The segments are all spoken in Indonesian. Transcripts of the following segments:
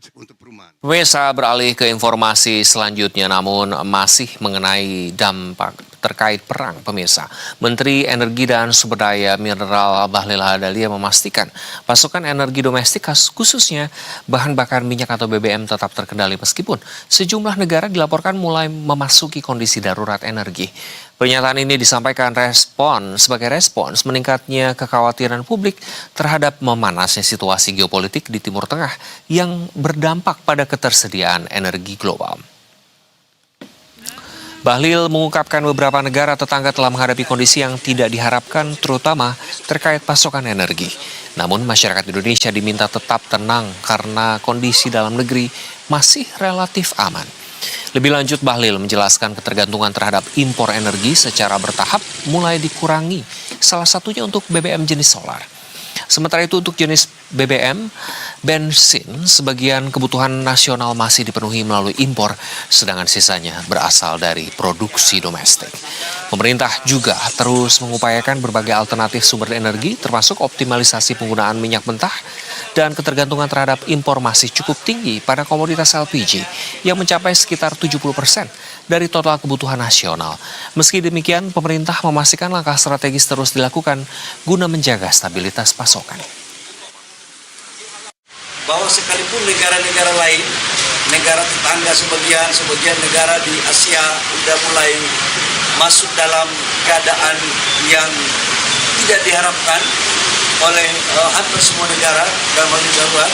untuk perumahan. Pemirsa, beralih ke informasi selanjutnya, namun masih mengenai dampak terkait perang, pemirsa. Menteri Energi dan Sumber Daya Mineral Bahlil Lahadalia memastikan pasokan energi domestik khususnya bahan bakar minyak atau BBM tetap terkendali meskipun sejumlah negara dilaporkan mulai memasuki kondisi darurat energi. Pernyataan ini disampaikan sebagai respons meningkatnya kekhawatiran publik terhadap memanasnya situasi geopolitik di Timur Tengah yang berdampak pada ketersediaan energi global. Bahlil mengungkapkan beberapa negara tetangga telah menghadapi kondisi yang tidak diharapkan terutama terkait pasokan energi. Namun masyarakat Indonesia diminta tetap tenang karena kondisi dalam negeri masih relatif aman. Lebih lanjut, Bahlil menjelaskan ketergantungan terhadap impor energi secara bertahap mulai dikurangi, salah satunya untuk BBM jenis solar. Sementara itu untuk jenis BBM, bensin, sebagian kebutuhan nasional masih dipenuhi melalui impor, sedangkan sisanya berasal dari produksi domestik. Pemerintah juga terus mengupayakan berbagai alternatif sumber energi, termasuk optimalisasi penggunaan minyak mentah, dan ketergantungan terhadap impor masih cukup tinggi pada komoditas LPG yang mencapai sekitar 70% dari total kebutuhan nasional. Meski demikian, pemerintah memastikan langkah strategis terus dilakukan guna menjaga stabilitas pasokan. Bahwa sekalipun negara-negara lain, negara tetangga sebagian negara di Asia sudah mulai masuk dalam keadaan yang tidak diharapkan oleh hampir semua negara dalam hal ini darurat,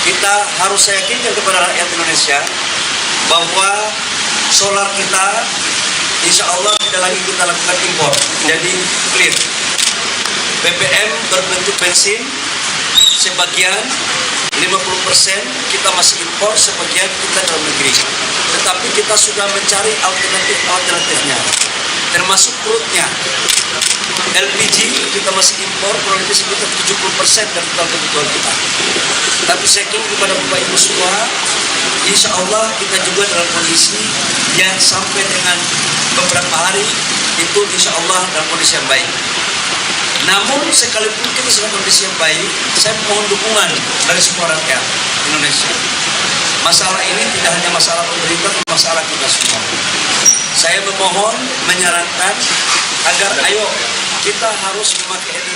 kita harus yakinkan kepada rakyat Indonesia bahwa solar kita insya Allah tidak lagi kita lakukan impor, jadi clear. BBM berbentuk bensin sebagian 50% kita masih impor, sebagian kita dalam negeri. Tetapi kita sudah mencari alternatifnya, termasuk crude-nya. LPG kita masih impor kurang lebih sekitar 70% dari total kebutuhan kita. Tapi saya ingin kepada Bapak Ibu semua, insya Allah kita juga dalam kondisi yang sampai dengan beberapa hari itu insya Allah dalam kondisi yang baik. Namun sekalipun kita dalam kondisi yang baik, saya mohon dukungan dari semua rakyat Indonesia. Masalah ini tidak hanya masalah pemerintah, masalah kita semua. Saya memohon, menyarankan agar ayo kita harus memakai energi